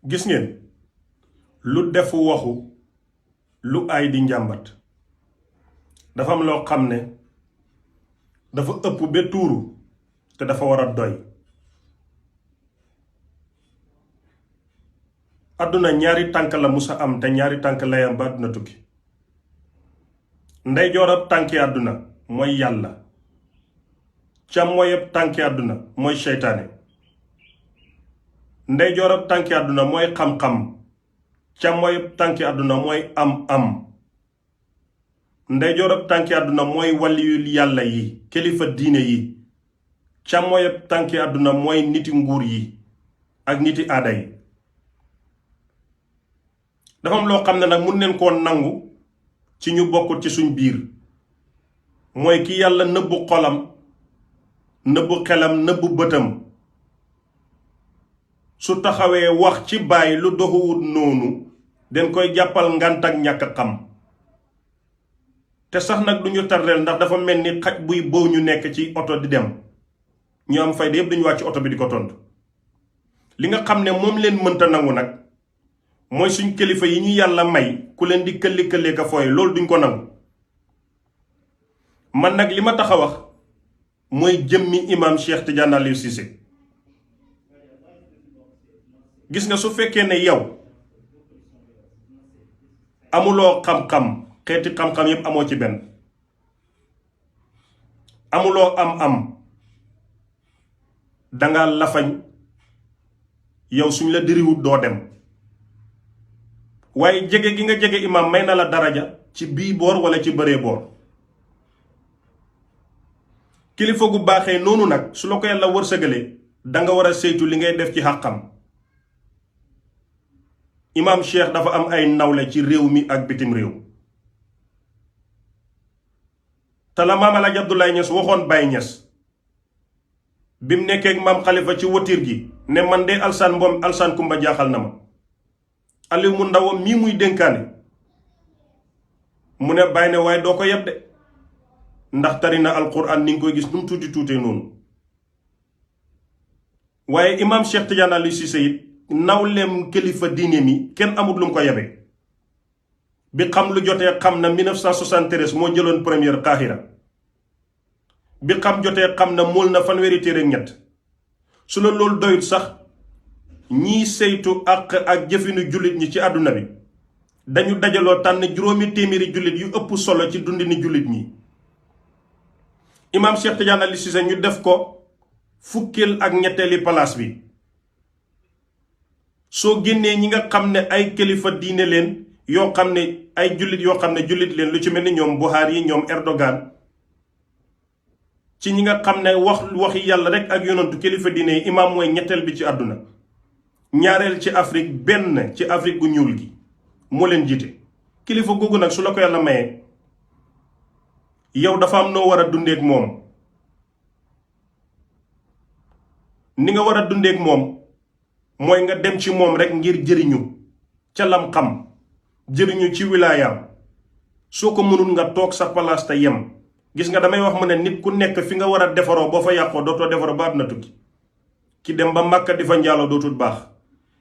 gis ngeen lu defu waxu lu ay di njàmbat dafa am loo xam ne dafa ëpp ba tuuru te dafa war a doy. àdduna ñaari tànk la musa am te ñaari tànk lay am ba àdduna tukki. ndeyjoorab tànki àdduna mooy yàlla, càmmooyab tànki àdduna mooy seytaane. ndeyjoorab tànki àdduna mooy xam-xam, càmmooyab tànki àdduna mooy am-am. ndeyjoorab tànki àdduna mooy waliyul yàlla yi, kilifa diine yi. càmmooyab tànki àdduna mooy niti nguur yi ak niti aada yi. dafa am loo xam ne nag mun neen koo nangu ci ñu bokkul ci suñ biir, mooy ki yàlla nëbbu xolam, nëbbu xelam, nëbbu bëtam, su taxawee wax ci bàyyi lu doxuwut noonu den koy jàppal ngant ak ñàkk xam. te sax nag duñu tardeel ndax dafa mel ni xaj buy bow ñu nekk ci oto di dem, ñu am fayda yëpp duñu wàcc oto bi di ko tontu. li nga xam ne moom leen mënta nangu nag mooy suñ kilifa yi ñu yàlla may ku leen di këlli-këllee ka fooy, loolu duñ ko nangu. man nag li ma tax a wax mooy jëmmi imam Cheikh Tidiane Aliou Cissé. gis nga su fekkee ne yow amuloo xam-xam, xeeti xam-xam yépp amoo ci benn, amuloo am-am, danga lafañ, yow suñ la diriwut doo dem. waaye jege gi nga jege imam may na la daraja ci bii boor wala ci bëree boor. kilifa gu baaxee noonu nag su la ko yàlla wërsëgalee danga war a saytu li ngay def ci xàqam. imam Cheikh dafa am ay nawle ci réew mi ak bitim réew. te la maam Alaaji Abdoulaye Niass waxoon Baye Niass bi mu nekkee ak maam Khalifa ci wotir gi ne man de alsaan mboom alsaan kumba jaaxal na ma. Aliou mu ndawam mii muy dénkaane mu ne bàyyi ne waaye doo ko yeb de, ndax tari na alquran ni nga koy gis nu mu tuuti tuutee noonu. waaye imam Cheikh Tidiane Aliou Cissé it nawleem kilifa diine mi kenn amut lu mu ko yebe. bi xam lu jotee xam na 1973 moo jëloon première Qahira. bi xam jotee xam na mool na fanweeri téere ak ñett. su la loolu doyut sax ñii saytu ak jëfinu jullit ñi ci àdduna bi dañu dajaloo tànn juróomi téeméeri jullit yu ëpp solo ci dundini jullit ñi. imam Cheikh Tidiane Aliou Cissé ñu def ko fukkeel ak ñetteeli palaas bi. soo génnee ñi nga xam ne ay kilifa diine leen yoo xam ne ay jullit yoo xam ne jullit leen lu ci mel ni ñoom Buhari ñoom Erdogan, ci ñi nga xam ne waxi yàlla rek ak yonantu kilifa diine yi imam mooy ñetteel bi ci àdduna. ñaareel ci Afrique, benn ci Afrique gu ñuul gi moo leen jiite. kilifa googu nag su la ko yàlla mayee yow dafa am noo war a dundeek moom. ni nga war a dundeek moom mooy nga dem ci moom rek ngir jëriñu ca lam xam, jëriñu ci wilaayaam. soo ko mënul nga toog sa palaas te yem. gis nga damay wax mu ne nit ku nekk fi nga war a defaroo boo fa yàqoo dootoo defaroo ba àdduna tukki. ki dem ba Màkka di fa njaaloo dootul baax,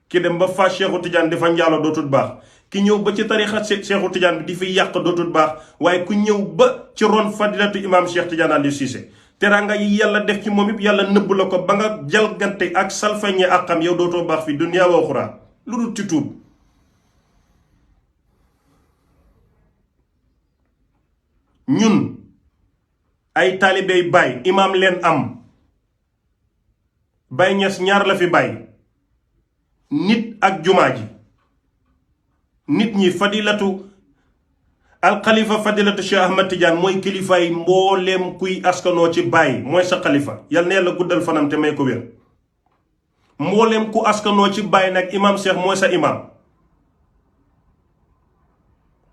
ki dem ba Fass Cheikhu Tidiane di fa njaaloo dootul baax, ki ñëw ba ci tarixa Cheikhu Tidiane bi di fi yàq dootul baax, waaye ku ñëw ba ci ron fadilatu imam Cheikh Tidiane Aliou Cissé teraanga yi yàlla def ci moom it yàlla nëbb la ko ba nga jalgante ak salfañe ak xam yow dootoo baax fi dunya wa uxra lu dul ci tuub. ñun ay taalibey Baay imam leen am. Baye Niass ñaar la fi bàyyi, nit ak jumaa ji. nit ñi fadilatu alxalifa fadilatu Cheikh Ahmad Tidiane mooy kilifaay mbooleem kuy askanoo ci Baye, mooy sa xalifa. yal na yàlla guddal fanam te may ko wér. mbooleem ku askanoo ci Baye nag imam Cheikh mooy sa imam.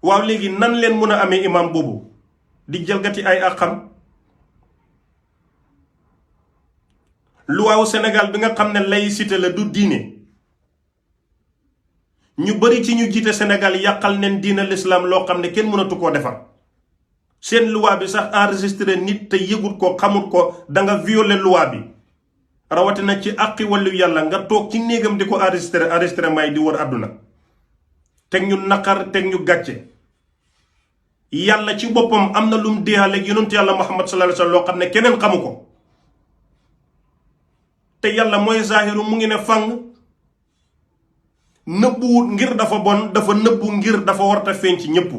waaw léegi nan leen mun a amee imam boobu di jalgati ay àqam. luwaawu Sénégal bi nga xam ne laïcité la du diine, ñu bari ci ñu jiite Sénégal yàqal neen diine l'islam loo xam ne kenn mënatu koo defar. seen luwaa bi sax enregistré nit te yëgut ko xamut ko danga violer luwaa bi. rawatina ci àqi wàllu yàlla nga toog ci néegam di ko enregistré may di wër àdduna teg ñu naqar teg ñu gàcce. yàlla ci boppam am na lu mu déexaleeg yonentu yàlla Muhammad sallallahu alayhi wa sallam loo xam ne keneen xamu ko te yàlla mooy zaahiru mu ngi ne fang nëbbuwut ngir dafa bon dafa nëbbu ngir dafa warta feeñ ci ñëpp.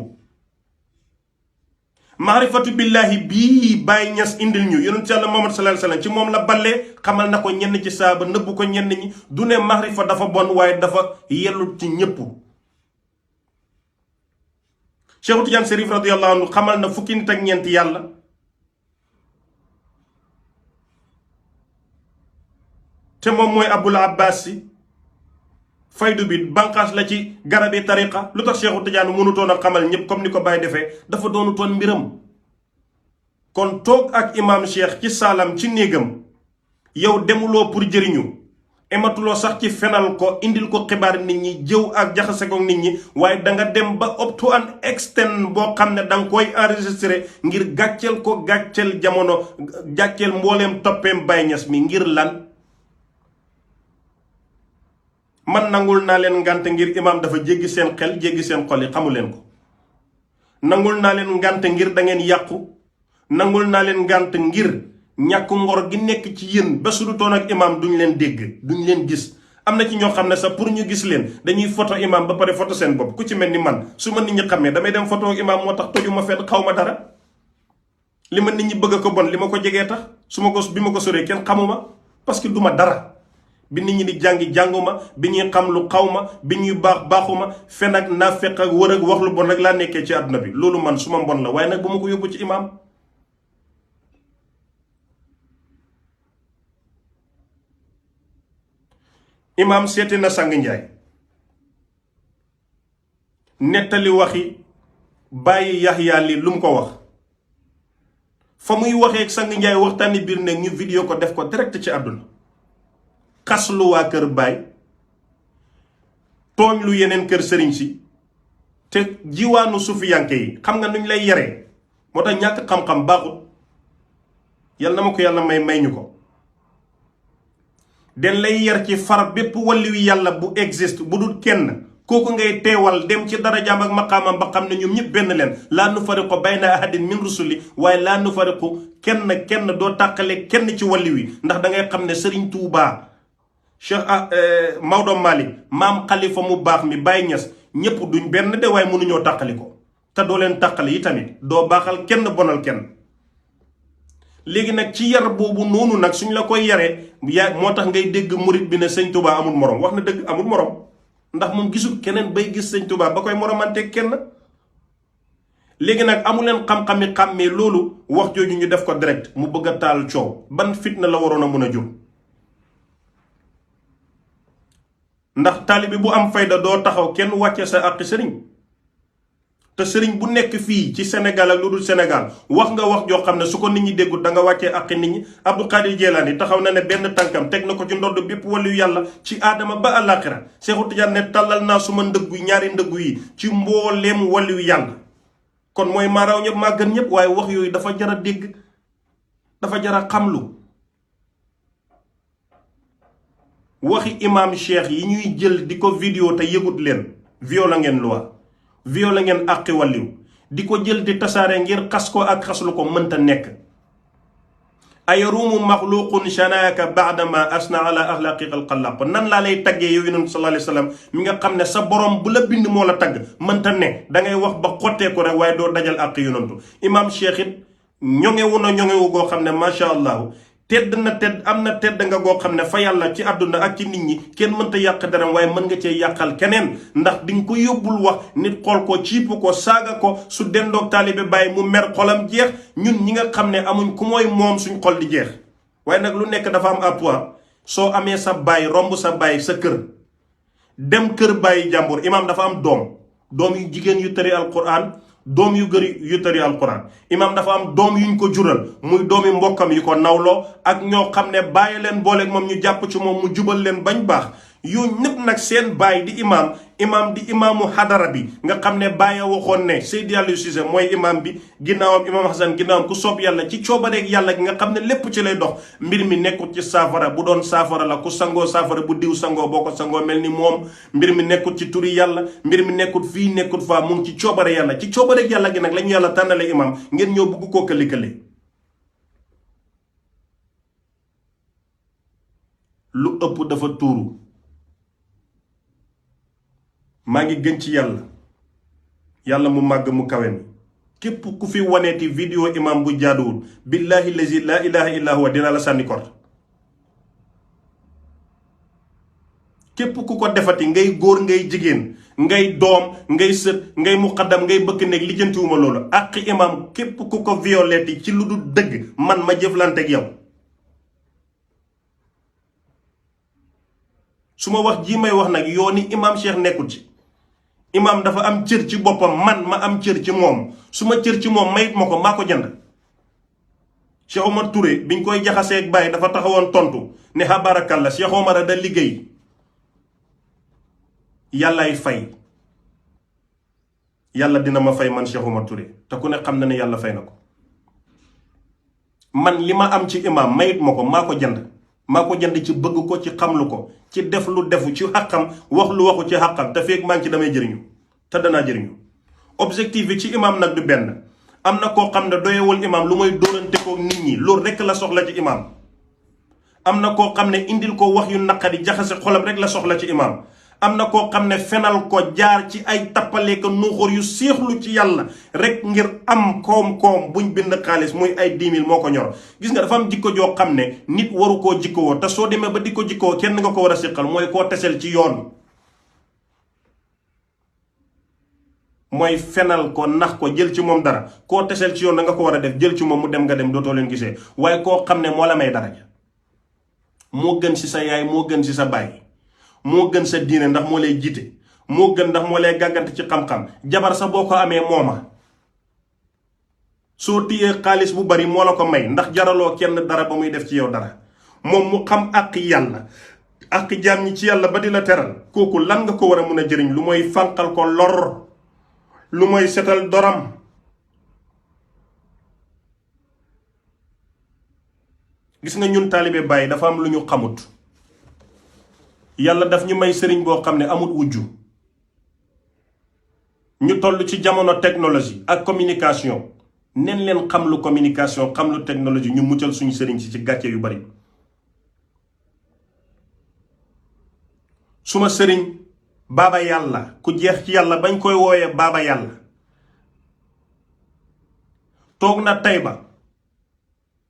maarifatu billahi bii Baay Ñas indil ñu yonentu yàlla Muhammad sallallahu alayhi wa sallam ci moom la ballee xamal na ko ñenn ci saaba nëbbu ko ñenn ñi du ne maarifa dafa bon waaye dafa yellut ci ñëpp. Cheikh Tidiane Chérif radiyallahu anhu xamal na fukki nit ak ñeent yàlla te moom mooy Abul Abbas si faydu bi banqaas la ci garabi tariqa lu tax Cheikh Tidiane mënutoon a xamal ñëpp comme ni ko Baye defee dafa doonutoon mbiram. kon toog ak imam Cheikh ci saalam ci néegam yow demuloo pour jëriñu ematuloo sax ci fenal ko indil ko xibaar nit ñi jëw ak jaxase ko nit ñi waaye danga dem ba up to an extent boo xam ne danga koy enregistré ngir gàcceel ko gàcceel jamono gàcceel mbooleem toppeem Baye Ñas mi ngir lan. man nangul naa leen ngànt ngir imam dafa jéggi seen xel jéggi seen xol yi xamu leen ko. nangul naa leen ngànt ngir da ngeen yàqu. nangul naa leen ngànt ngir ñàkk ngor gi nekk ci yéen ba su du toon ak imam duñ leen dégg duñ leen gis. am na ci ñoo xam ne sax pour ñu gis leen dañuy photo imam ba pare photo seen bopp ku ci mel ni man su ma nit ñi xamee damay dem photo ak imam moo tax toju ma fenn xaw ma dara. li ma nit ñi bëgg ko bon li ma ko jegee tax su ma ko bi ma ko soree kenn xamuma parce que du ma dara. bi nit ñi di jàngi jànguma bi ñuy xam lu xaw ma bi ñuy baax baaxuma fen ak naafeq ak wër ak wax lu bon rek laa nekkee ci àdduna bi loolu man su ma mbon la waaye nag bu ma ko yóbbu ci imam. imam seeti na sang njaay nettali waxi bàyyi yaxyaa li lu mu ko wax fa muy waxee sang njaay waxtaani biir nekk ñu vidéo ko def ko direct ci àdduna xas lu waa kër baay tooñ lu yeneen kër sëriñ si te jiwaanu sufiyanke yi xam nga nuñ lay yaree moo tax ñàkk xam-xam baaxut yal na ma ko yàlla may ñu ko den lay yar ci far bépp walliwu yàlla bu existe bu dul kenn kooku ngay teewal dem ci darajaam ak maqaamam ba xam ne ñoom ñëpp benn leen laa nufariqu bayna ahadin min rusuli waaye laa nufariqu kenn doo tàqale kenn ci walliw yi ndax da ngay xam ne Serigne Touba Cheikh Maodo Malick maam Khalifa mu baax mi Baye Niass ñëpp duñ benn de waaye mënuñoo tàqali ko te doo leen tàqale yi tamit doo baaxal kenn bonal kenn. léegi nag ci yar boobu noonu nag suñ la koy yaree moo tax ngay dégg murit bi ne sëñ Touba amul morom wax na dëgg amul morom ndax moom gisul keneen bay gis sëñ Touba ba koy moromante kenn. léegi nag amu leen xam-xami xàmmee loolu wax jooju ñu def ko direct mu bëgg a taal coow ban fitna la waroon a mën a jur. ndax taalibi bu am fayda doo taxaw kenn wàcce sa àqi sëriñ te sëriñ bu nekk fii ci Sénégal ak lu dul Sénégal wax nga wax joo xam ne su ko nit ñi déggul da nga wàccee àqi nit ñi. Abdou Khadir Jeelaani taxaw na ne benn tànkam teg na ko ci ndodd bépp waliyu yàlla ci aadama ba àllaaxira. Seexu Tijaan ne tàllal naa suma ndëggu ñaari ndëggu yi ci mbooleem waliyu yàlla. kon mooy maa raw ñëpp maa gën ñëpp waaye wax yooyu dafa jar a dégg dafa jar a xamlu. waxi imam Cheikh yi ñuy jël di ko vidéo te yëgut leen viola ngeen loi viola ngeen àqi wàlliw di ko jël di tasaare ngir xas ko ak xaslu ko mënta nekk. ayarumu maxluqun shanaaka baadama asna ala axlaqiqa alxalaq nan laa lay taggee yow yonent sallallahu alayhi wa sallam mi nga xam ne sa borom bu la bind moo la tagg mënta ne dangay wax ba xottee ko rek waaye doo dajal àqi yonentu. imam Cheikh it ñoŋewu na ñoŋewu goo xam ne macha allah tedd na tedd am na tedd nga goo xam ne fa yàlla ci àdduna ak ci nit ñi kenn mënta yàq dara waaye mën nga cee yàqal keneen ndax di nga ko yóbbul wax nit xool ko ciip ko saaga ko su dendoog taalibe bàyyi mu mer xolam jeex ñun ñi nga xam ne amuñ ku mooy moom suñ xol di jeex. waaye nag lu nekk dafa am appoi soo amee sa bàyyi romb sa bàyyi sa kër dem kër bàyyi jàmbur imaam dafa am doom yu jigéen yu tëri alquran doom yu gëri yu tëri alquran imaam dafa am doom yuñ ko jural muy doomi mbokkam yu ko nawloo ak ñoo xam ne bàyyi leen booleeg moom ñu jàpp ci moom mu jubal leen bañ baax yooyu ñëpp nag seen baay di imam di imaamu xadara bi nga xam ne Baye waxoon ne Seydi Aliou Cissé mooy imam bi ginnaawam imam Hassan ginnaawam ku soob yàlla ci coobareeg yàlla gi nga xam ne lépp ci lay dox mbir mi nekkut ci saafara bu doon saafara la ku sangoo saafara bu diw sangoo boo ko sangoo mel ni moom mbir mi nekkut ci turi yàlla mbir mi nekkut fii nekkut faa mu ngi ci coobare yàlla ci coobareeg yàlla gi nag la ñu yàlla tànnale imam ngeen ñëw bugg koo këli-këli lu ëpp dafa tuuru maa ngi gën ci yàlla mu màgg mu kawe mi képp ku fi waneeti vidéo imam bu jaaduwul billahi lazi la ilaha illa huwa dina la sànni kort képp ku ko defati ngay góor ngay jigéen ngay doom ngay sët ngay muqaddam ngay bëkk néeg lijjantiwuma loolu àqi imam képp ku ko violeeti ci lu dul dëgg man ma jëflanteeg yow su ma wax jii may wax nag yooni imam Cheikh nekkul ci imam dafa am cër ci boppam man ma am cër ci moom su ma cër ci moom mayit ma ko maa ko jënd Cheikh Omar Touré biñ koy jaxaseeg bàyyi dafa taxawoon tontu ne habarakalla Cheikh Omar da liggéey yàllaay fay yàlla dina ma fay man Cheikh Omar Touré te ku ne xam na ne yàlla fay na ko man li ma am ci imam mayit ma ko maa ko jënd maa ko jënd ci bëgg ko ci xamlu ko ci def lu defu ci xàqam wax lu waxu ci xàqam te feeg maa ngi ci damay jëriñu te danaa jëriñu objectif bi ci imam nag du benn am na koo xam ne doyewul imam lu mooy dóorante ko nit ñi loolu rekk la soxla ci imam am na koo xam ne indil ko wax yu naqari jaxase xolam rek la soxla ci imam am na koo xam ne fenal ko jaar ci ay tappale ko nuuxóor yu séexlu ci yàlla rek ngir am koom-koom buñ bind xaalis muy ay 10 000 moo ko ñor gis nga dafa am jikko joo xam ne nit waru koo jikkowoo te soo demee ba di ko jikkowoo kenn nga ko war a siqal mooy koo tesel ci yoon mooy fenal ko nax ko jël ci moom dara koo tesel ci yoon da nga ko war a def jël ci moom mu dem nga dem dootoo leen gisee waaye koo xam ne moo la may daraja moo gën si sa yaay moo gën si sa baay moo gën sa diine ndax moo lay jiite moo gën ndax moo lay gàggante ci xam-xam jabar sa boo ko amee mooma soo téyee xaalis bu bari moo la ko may ndax jaraloo kenn dara ba muy def ci yow dara moom mu xam àq yàlla àq jaam ñi ci yàlla ba di la teral kooku lan nga ko war a mun a jëriñ lu mooy fànqal ko lor lu mooy setal doram gis nga ñun taalibe Baay dafa am lu ñu xamut yàlla daf ñu may sëriñ boo xam ne amul wujju ñu toll ci jamono technologie ak communication nen leen xam lu communication xam lu technologie ñu muccal suñu sëriñ si ci gàcce yu bari suma sëriñ baaba yàlla ku jeex ci yàlla bañ koy wooyee baaba yàlla toog na Tayba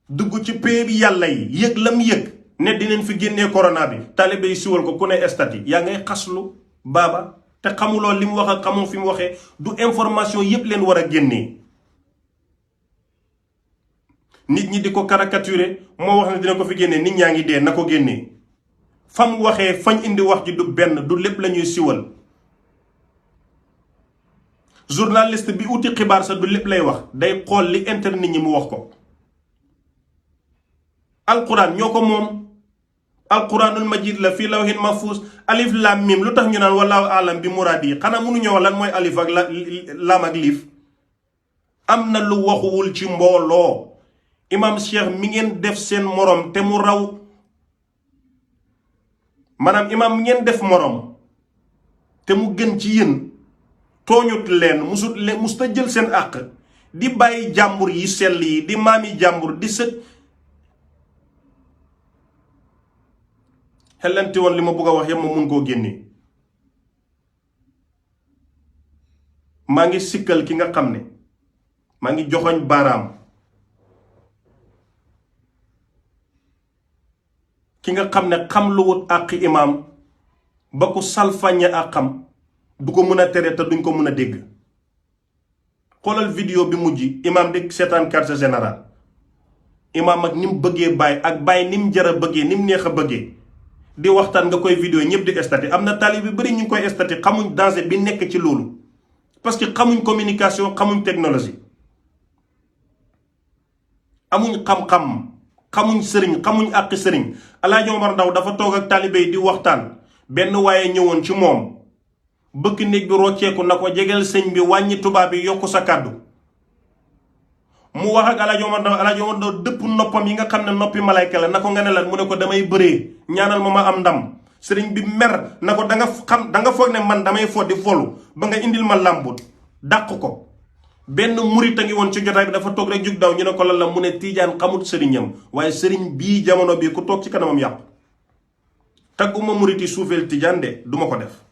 dugg ci pee bi yàlla yi yëg lam yëg ne dinañ fi génnee corona bi taalibe yi siwal ko ku ne estati yaa ngay xaslu baaba te xamuloo li mu wax ak xamoo fi mu waxee du information yépp leen war a génnee nit ñi di ko caricaturer moo wax ne dina ko fi génnee nit ñaa ngi dee na ko génnee fam waxee fañ indi wax ji du benn du lépp la ñuy siwal journaliste bi uti xibaar sa du lépp lay wax day xool li internet nit ñi mu wax ko alquran ñoo ko moom alquranul majid la fii lawhin mahfuz alif lam mim lu tax ñu naan wallahu alam bi muraad yi xanaa mënu ñëw lan mooy alif ak lam ak liif am na lu waxuwul ci mbooloo imam Cheikh mi ngeen def seen morom te mu raw maanaam imam mi ngeen def morom te mu gën ci yéen tooñut leen musta jël seen àq di bàyyi jàmbur yi sell yi di maami jàmbur di sët xellanti woon li ma bëgg a wax yëpp ma mun koo génnee maa ngi sikkal ki nga xam ne maa ngi joxoñ baaraam ki nga xam ne xam lu wut àqi imaam ba ku salfañe àqam du ko mën a tere te duñ ko mën a dégg xoolal vidéo bi mujj imaam di seetaan quartier général imaam ak ni mu bëggee Baay ak Baay ni mu jar a bëggee ni mu neex a bëggee di waxtaan nga koy vidéo ñëpp di estati am na taalib yu bari ñu ngi koy estati xamuñ danger bi nekk ci loolu parce que xamuñ communication xamuñ technologie amuñ xam-xam xamuñ sëriñ xamuñ àqi sëriñ Alaaji Omar Ndaw dafa toog ak taalibe yi di waxtaan benn waaye ñëwoon ci moom bëkk néeg bi rocceeku na ko jegeel sëñ bi wàññi tubaab bi yokku sa kàddu mu wax ak Alaaji Omar Ndaw dëpp noppam yi nga xam ne noppi malayka la na ko nga ne lan mu ne ko damay bëree ñaanal ma am ndam sëriñ bi mer na ko da nga foog ne man damay fo di folu ba nga indil ma làmbut dàq ko. benn murit a ngi woon ci jotaay bi dafa toog rek jug daw ñu ne ko lan la mu ne tiijaan xamut sëriñam waaye sëriñ bii jamono bii ku toog ci kanamam yàqu. tagguma murit yi suufeel tiijaan de duma ko def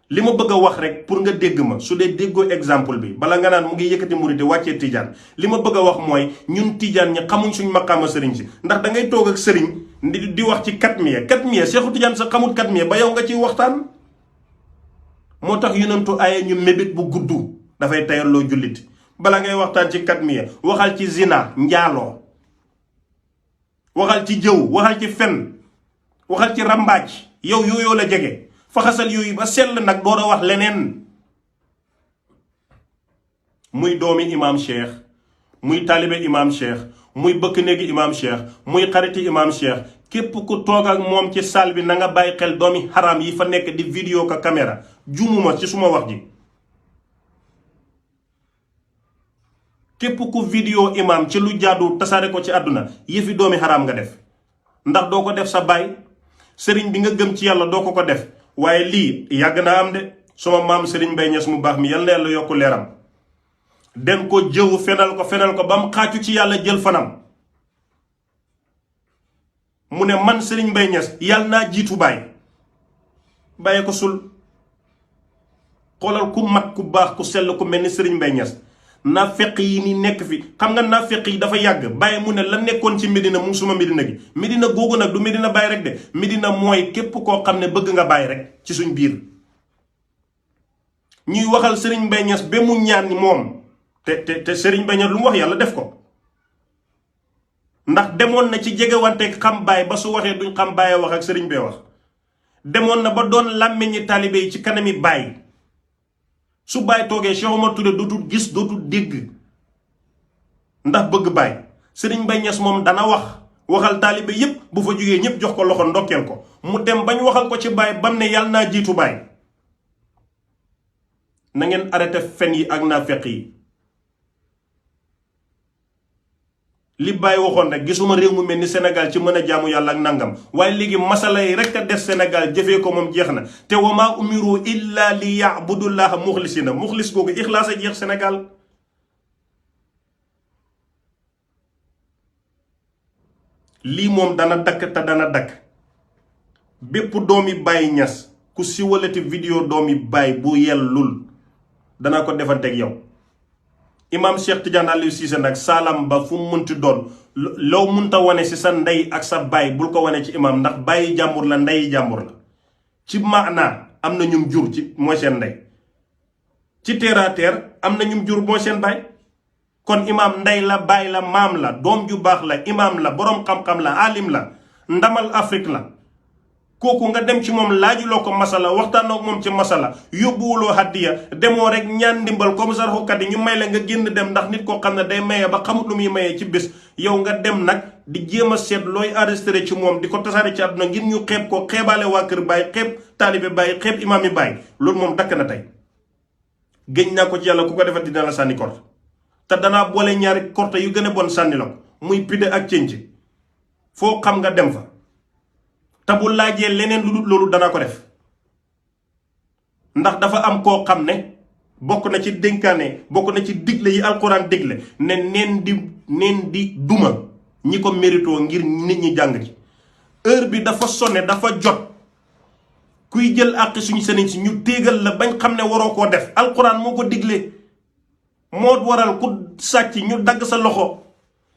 li ma bëgg a wax rek pour nga dégg ma su dee déggoo exemple bi bala nga naan mu ngi yëkkati murit yi wàccee tiijaan li ma bëgg a wax mooy ñun tiijaan ñi xamuñ suñ maqaama sëriñ si ndax da ngay toog ak sëriñ di wax ci katmiya Seexu Tijaan sa xamut katmiya ba yow nga ciy waxtaan. moo tax yonentu aaye ñu mébét bu gudd dafay tayalloo jullit bala ngay waxtaan ci katmiya waxal ci zina njaaloo, waxal ci jëw, waxal ci fen, waxal ci rambaaj yow yooyoo la jege faxasal yooyu ba sell nag door a wax leneen. muy doomi imaam Cheikh muy taalibe imaam Cheikh muy bëkk néegi imaam Cheikh muy xariti imaam Cheikh képp ku toog ak moom ci salle bi na nga bàyyi xel doomi xaraam yi fa nekk di vidéo ka caméra jumuma ci suma wax ji. képp ku vidéo imaam ci lu jaadu tasaare ko ci àdduna yëfi doomi xaraam nga def ndax doo ko def sa baay sëriñ bi nga gëm ci yàlla doo ko def. waaye lii yàgg naa am de sama maam Serigne Mbaye Niass mu baax mi yal na yàlla yokk leeram den ko jëw fenal ko ba mu xaacu ci yàlla jël fanam mu ne man Serigne Mbaye Niass yàlla naa jiitu bàyyee ko sul. xoolal ku mat ku baax ku sell ku mel ni Serigne Mbaye Niass naafeq yi ni nekk fi xam nga naafeq yi dafa yàgg bàyyi mu ne la nekkoon ci Medina mu suma Medina gi Medina googu nag du Medina Baye rek de Medina mooy képp koo xam ne bëgg nga Baye rek ci suñ biir. ñuy waxal Serigne Mbaye Niass ba mu ñaan moom te Serigne Mbaye Niass lu mu wax yàlla def ko ndax demoon na ci jegewanteeg xam Baye ba su waxee duñ xam Baye wax ak Serigne bee wax demoon na ba doon làmmeñi taalibe yi ci kanami Baye. su Baye toogee Cheikh Omar Touré dootul gis dootul dégg ndax bëgg Baye Serigne Mbaye Niass moom dana waxal taalibe yépp bu fa jógee ñépp jox ko loxo ndokkeel ko mu dem bañ waxal ko ci Baye bam ne yàlla naa jiitu Baye. na ngeen arrêté fen yi ak naafeq yi li Baye waxoon rek gisuma réew mu mel ni Sénégal ci mën a jaamu yàlla ak nangam waaye léegi masala yi rek a des Sénégal jëfee ko moom jeex na te wa maa umiru illa li ya'budullaha muxlisina muxlis googu ixlaas a jeex Sénégal. lii moom dana dakk te dana dakk bépp doomi Baye Niass ku siwalati vidéo doomi Baye bu yellul dana ko defanteeg yow. Imam Cheikh Tidiane Aliou Cissé nag saalam ba fu mu munti doon loo munta wane si sa ndey ak sa baay bul ko wane ci imam ndax bàyyi jàmbur la ndeyi jàmbur la ci maanaa am na ñum jur ci mooy seen ndey ci terre à terre am na ñum jur mooy seen baay kon imam ndey la baay la maam la doom ju baax la imam la boroom xam-xam la alim la ndamal Afrique la kooku nga dem ci moom laajuloo ko masala waxtaanoo ak moom ci masala yóbbuwuloo hàddiya demoo rek ñaan ndimbal comme sarxukat yi ñu may la nga génn dem ndax nit koo xam ne day maye ba xamut lu muy mayee ci bés yow nga dem nag di jéem a seet looy enregistré ci moom di ko tasaare ci àdduna ngir ñu xeeb ko xeebaale waa kër Baye xeeb taalibe Baye xeeb imaam yi Baye loolu moom dakk na tey géñ naa ko ci yàlla ku ko defal dina la sànni korte te danaa boole ñaari korte yu gën a bon sànni la ko muy pide ak cënc foo xam nga dem fa te bu laajee leneen lu dul loolu dana ko def ndax dafa am koo xam ne bokk na ci dénkaane bokk na ci digle yi alxuraan digle ne neen di duma ñi ko mérito ngir nit ñi jàng ci heure bi dafa sonne dafa jot kuy jël àq suñu sëriñ si ñu téegal la bañ xam ne waroo koo def alxuraan moo ko digle moo waral ku sàcc ñu dagg sa loxo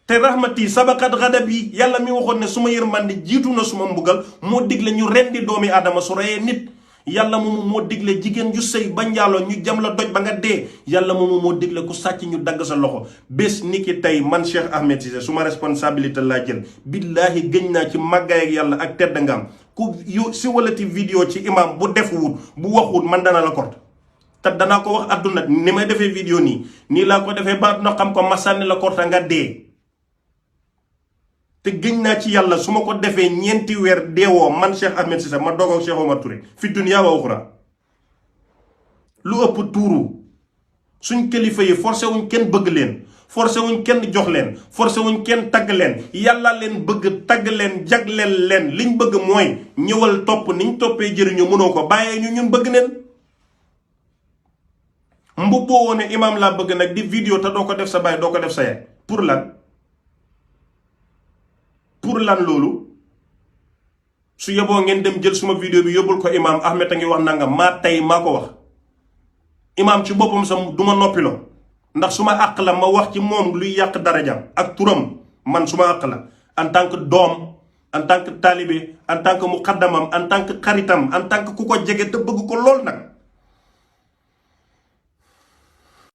te rahmati sabakat xadab yi yàlla mi waxoon ne suma yërmande jiitu na suma mbugal moo digle ñu rendi doomi aadama su reyee nit yàlla moomu moo digle jigéen ju sëy ba njaaloo ñu jam la doj ba nga dee yàlla moomu moo digle ku sàcc ñu dagg sa loxo bés ni ki tey man Cheikh Ahmed Cissé suma responsabilité laa jël billaahi gëñ naa ci màggaay ak yàlla ak tedd nga am ku yu si walati vidéo ci imam bu defuwut bu waxwut man dana la korte te danaa ko wax adduna ni may defee vidéo nii laa ko defee ba na xam ko ma sànni la korte nga dee te gëñ naa ci yàlla su ma ko defee ñeenti weer deewoo man Cheikh Ahmed Cissé ma doog ak Cheikh Omar Touré fi dunya wa uxra lu ëpp tuuru. suñ kilifa yi forcé wuñ kenn bëgg leen, forcé wuñ kenn jox leen, forcé wuñ kenn tagg leen, yàlla leen bëgg tagg leen jagleel leen. liñ bëgg mooy ñëwal topp niñ toppee jëriñu mënoo ko bàyyee ñu ñun bëgg neen. mbubboo woone imaam laa bëgg nag di vidéo te doo ko def sa baay doo ko def sa yaay pour lan? pour lan loolu? su yeboo ngeen dem jël suma vidéo bi yóbbul ko imaam Ahmed a ngi wax nangam maa tey maa ko wax. imaam ci boppam sax du ma noppiloo ndax su ma àq la ma wax ci moom luy yàq darajam ak turam man su ma àq la en tant que doom, en tant que taalibe, en tant que muqaddamam, en tant que xaritam, en tant que ku ko jege te bëgg ko lool nag.